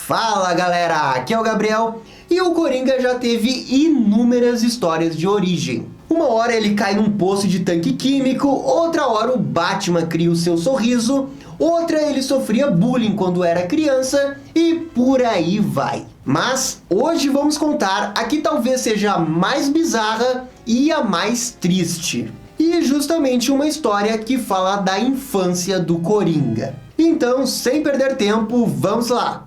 Fala galera, aqui é o Gabriel e o Coringa já teve inúmeras histórias de origem. Uma hora ele cai num poço de tanque químico, outra hora o Batman cria o seu sorriso, outra ele sofria bullying quando era criança e por aí vai. Mas hoje vamos contar a que talvez seja a mais bizarra e a mais triste. E justamente uma história que fala da infância do Coringa. Então, sem perder tempo, vamos lá!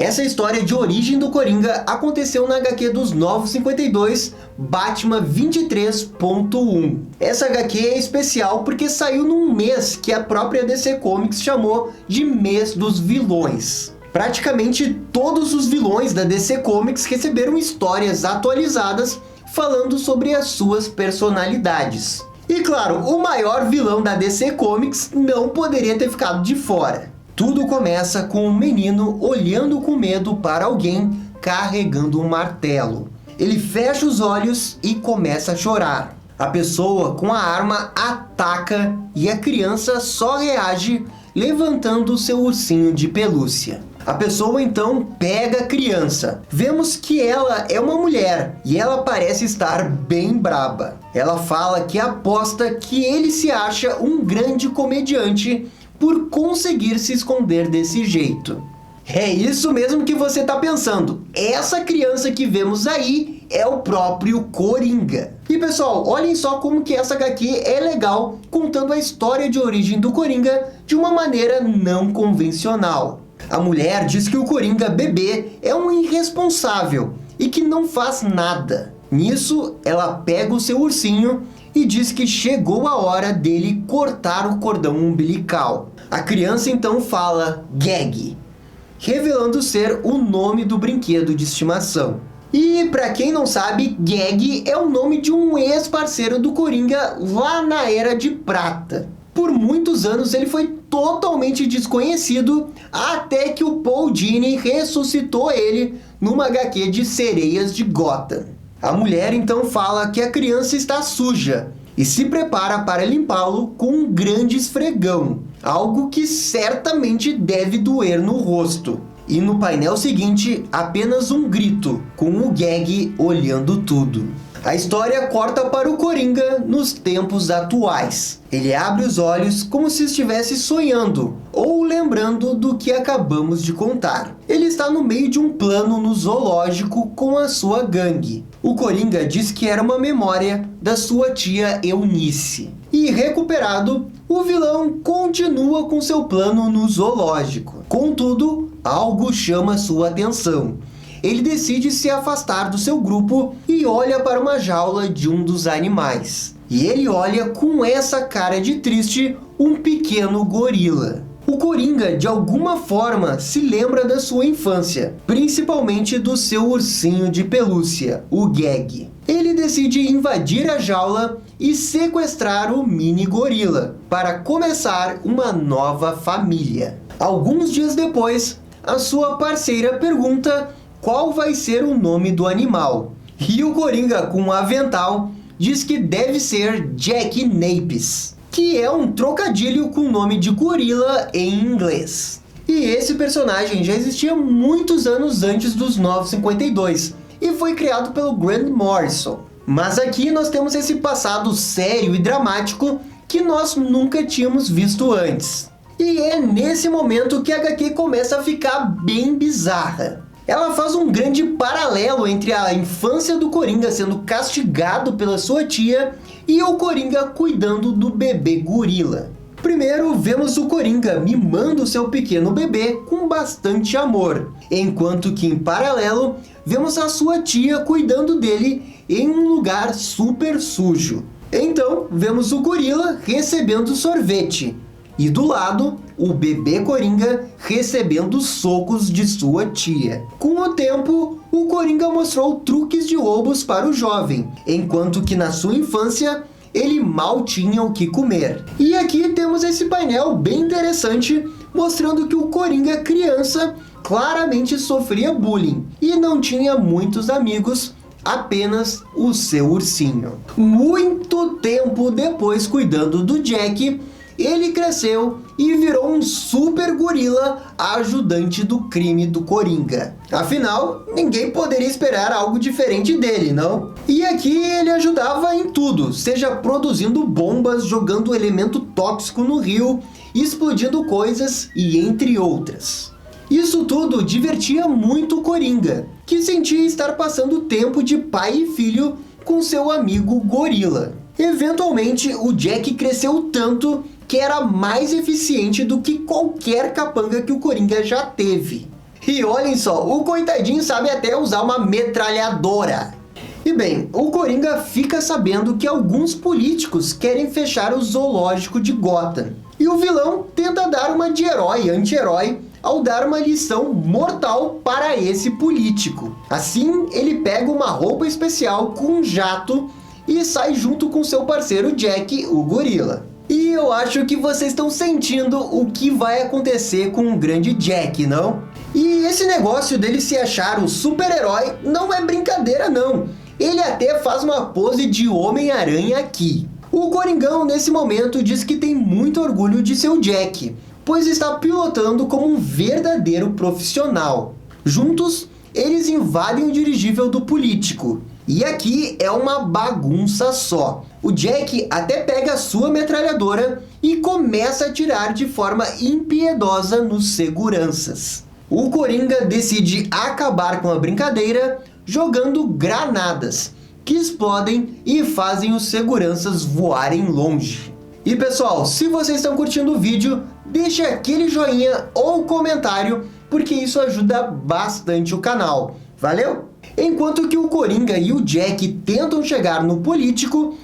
Essa história de origem do Coringa aconteceu na HQ dos Novos 52, Batman 23.1. Essa HQ é especial porque saiu num mês que a própria DC Comics chamou de Mês dos Vilões. Praticamente todos os vilões da DC Comics receberam histórias atualizadas falando sobre as suas personalidades. E claro, o maior vilão da DC Comics não poderia ter ficado de fora. Tudo começa com um menino olhando com medo para alguém carregando um martelo. Ele fecha os olhos e começa a chorar. A pessoa com a arma ataca e a criança só reage levantando seu ursinho de pelúcia. A pessoa então pega a criança. Vemos que ela é uma mulher e ela parece estar bem braba. Ela fala que aposta que ele se acha um grande comediante por conseguir se esconder desse jeito. É isso mesmo que você está pensando. Essa criança que vemos aí é o próprio Coringa. E pessoal, olhem só como que essa HQ é legal, contando a história de origem do Coringa de uma maneira não convencional. A mulher diz que o Coringa bebê é um irresponsável e que não faz nada. Nisso, ela pega o seu ursinho e diz que chegou a hora dele cortar o cordão umbilical. A criança então fala gag, revelando ser o nome do brinquedo de estimação. E para quem não sabe, Gag é o nome de um ex-parceiro do Coringa lá na Era de Prata. Por muitos anos ele foi totalmente desconhecido, até que o Paul Dini ressuscitou ele numa HQ de Sereias de Gotham. A mulher então fala que a criança está suja e se prepara para limpá-lo com um grande esfregão, algo que certamente deve doer no rosto. E no painel seguinte, apenas um grito, com o Gag olhando tudo. A história corta para o Coringa nos tempos atuais. Ele abre os olhos como se estivesse sonhando, ou lembrando do que acabamos de contar. Ele está no meio de um plano no zoológico com a sua gangue. O Coringa diz que era uma memória da sua tia Eunice. E recuperado, o vilão continua com seu plano no zoológico. Contudo, algo chama sua atenção. Ele decide se afastar do seu grupo e olha para uma jaula de um dos animais. E ele olha com essa cara de triste um pequeno gorila. O Coringa, de alguma forma, se lembra da sua infância, principalmente do seu ursinho de pelúcia, o Gag. Ele decide invadir a jaula e sequestrar o mini gorila, para começar uma nova família. Alguns dias depois, a sua parceira pergunta qual vai ser o nome do animal. E o Coringa, com um avental, diz que deve ser Jack Napes, que é um trocadilho com o nome de gorila em inglês. E esse personagem já existia muitos anos antes dos Novos 52 e foi criado pelo Grant Morrison. Mas aqui nós temos esse passado sério e dramático que nós nunca tínhamos visto antes. E é nesse momento que a HQ começa a ficar bem bizarra. Ela faz um grande paralelo entre a infância do Coringa sendo castigado pela sua tia e o Coringa cuidando do bebê gorila. Primeiro, vemos o Coringa mimando seu pequeno bebê com bastante amor, enquanto que em paralelo, vemos a sua tia cuidando dele em um lugar super sujo. Então, vemos o gorila recebendo sorvete. E do lado, o bebê Coringa recebendo socos de sua tia. Com o tempo, o Coringa mostrou truques de roubos para o jovem, enquanto que na sua infância, ele mal tinha o que comer. E aqui temos esse painel bem interessante, mostrando que o Coringa criança claramente sofria bullying e não tinha muitos amigos, apenas o seu ursinho. Muito tempo depois, cuidando do Jack, ele cresceu e virou um super gorila Gorila, ajudante do crime do Coringa. Afinal, ninguém poderia esperar algo diferente dele, não? E aqui ele ajudava em tudo, seja produzindo bombas, jogando elemento tóxico no rio, explodindo coisas e entre outras. Isso tudo divertia muito o Coringa, que sentia estar passando tempo de pai e filho com seu amigo Gorila. Eventualmente, o Jack cresceu tanto que era mais eficiente do que qualquer capanga que o Coringa já teve. E olhem só, o coitadinho sabe até usar uma metralhadora. E bem, o Coringa fica sabendo que alguns políticos querem fechar o zoológico de Gotham. E o vilão tenta dar uma de herói anti-herói ao dar uma lição mortal para esse político. Assim, ele pega uma roupa especial com um jato e sai junto com seu parceiro Jack, o Gorila. E eu acho que vocês estão sentindo o que vai acontecer com o grande Jack, não? E esse negócio dele se achar o super-herói não é brincadeira não. Ele até faz uma pose de Homem-Aranha aqui. O Coringão nesse momento diz que tem muito orgulho de seu Jack, pois está pilotando como um verdadeiro profissional. Juntos, eles invadem o dirigível do político. E aqui é uma bagunça só. O Jack até pega a sua metralhadora e começa a atirar de forma impiedosa nos seguranças. O Coringa decide acabar com a brincadeira jogando granadas, que explodem e fazem os seguranças voarem longe. E pessoal, se vocês estão curtindo o vídeo, deixe aquele joinha ou comentário, porque isso ajuda bastante o canal. Valeu? Enquanto que o Coringa e o Jack tentam chegar no político,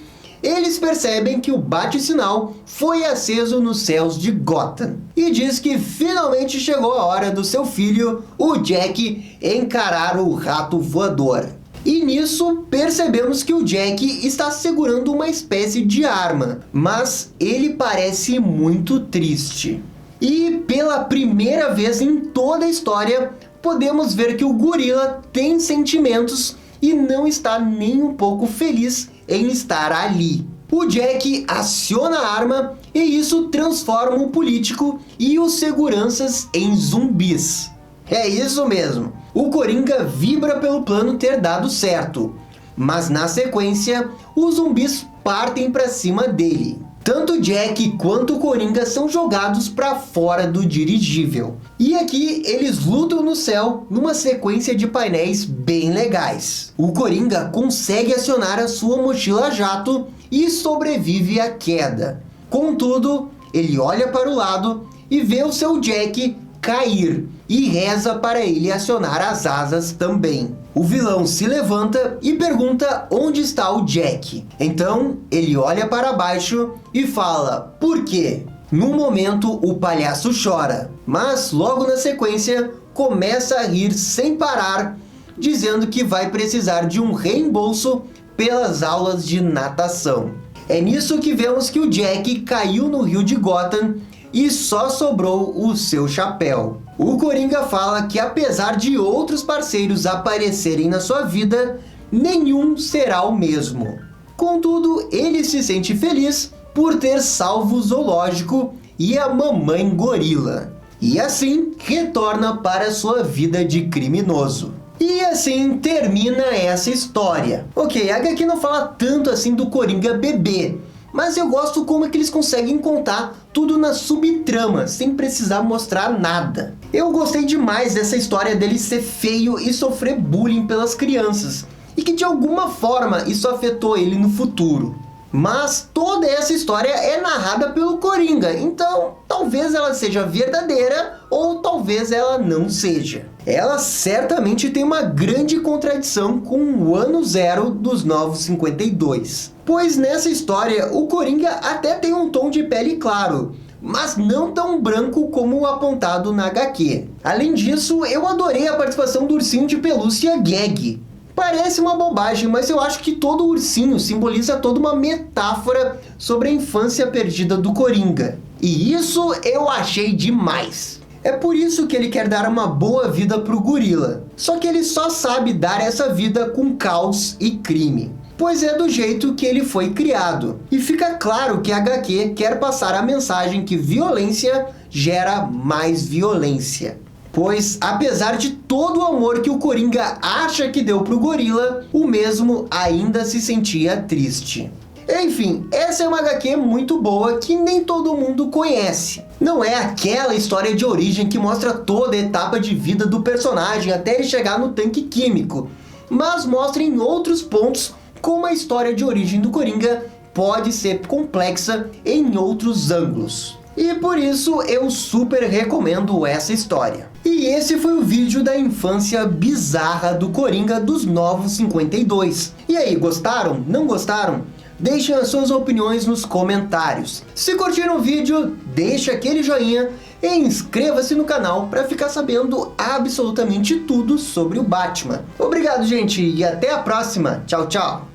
eles percebem que o bate-sinal foi aceso nos céus de Gotham. E diz que finalmente chegou a hora do seu filho, o Jack, encarar o rato voador. E nisso percebemos que o Jack está segurando uma espécie de arma, mas ele parece muito triste. E pela primeira vez em toda a história, podemos ver que o Gorila tem sentimentos e não está nem um pouco feliz em estar ali. O Jack aciona a arma e isso transforma o político e os seguranças em zumbis. É isso mesmo, o Coringa vibra pelo plano ter dado certo, mas na sequência os zumbis partem para cima dele. Tanto Jack quanto o Coringa são jogados para fora do dirigível. E aqui eles lutam no céu numa sequência de painéis bem legais. O Coringa consegue acionar a sua mochila jato e sobrevive à queda. Contudo, ele olha para o lado e vê o seu Jack cair e reza para ele acionar as asas também. O vilão se levanta e pergunta onde está o Jack. Então ele olha para baixo e fala, por quê? No momento o palhaço chora, mas logo na sequência começa a rir sem parar, dizendo que vai precisar de um reembolso pelas aulas de natação. É nisso que vemos que o Jack caiu no rio de Gotham e só sobrou o seu chapéu. O Coringa fala que apesar de outros parceiros aparecerem na sua vida, nenhum será o mesmo. Contudo, ele se sente feliz por ter salvo o zoológico e a mamãe gorila. E assim, retorna para sua vida de criminoso. E assim termina essa história. Ok, a HQ não fala tanto assim do Coringa bebê, mas eu gosto como é que eles conseguem contar tudo na subtrama, sem precisar mostrar nada. Eu gostei demais dessa história dele ser feio e sofrer bullying pelas crianças, e que de alguma forma isso afetou ele no futuro. Mas toda essa história é narrada pelo Coringa, então talvez ela seja verdadeira ou talvez ela não seja. Ela certamente tem uma grande contradição com o ano zero dos Novos 52. Pois nessa história o Coringa até tem um tom de pele claro, mas não tão branco como o apontado na HQ. Além disso, eu adorei a participação do ursinho de pelúcia Gag. Parece uma bobagem, mas eu acho que todo ursinho simboliza toda uma metáfora sobre a infância perdida do Coringa. E isso eu achei demais. É por isso que ele quer dar uma boa vida pro gorila. Só que ele só sabe dar essa vida com caos e crime, pois é do jeito que ele foi criado. E fica claro que a HQ quer passar a mensagem que violência gera mais violência. Pois, apesar de todo o amor que o Coringa acha que deu pro gorila, o mesmo ainda se sentia triste. Enfim, essa é uma HQ muito boa que nem todo mundo conhece. Não é aquela história de origem que mostra toda a etapa de vida do personagem até ele chegar no tanque químico, mas mostra em outros pontos como a história de origem do Coringa pode ser complexa em outros ângulos. E por isso eu super recomendo essa história. E esse foi o vídeo da infância bizarra do Coringa dos Novos 52. E aí, gostaram? Não gostaram? Deixem as suas opiniões nos comentários. Se curtiram o vídeo, deixe aquele joinha e inscreva-se no canal para ficar sabendo absolutamente tudo sobre o Batman. Obrigado, gente, e até a próxima. Tchau, tchau!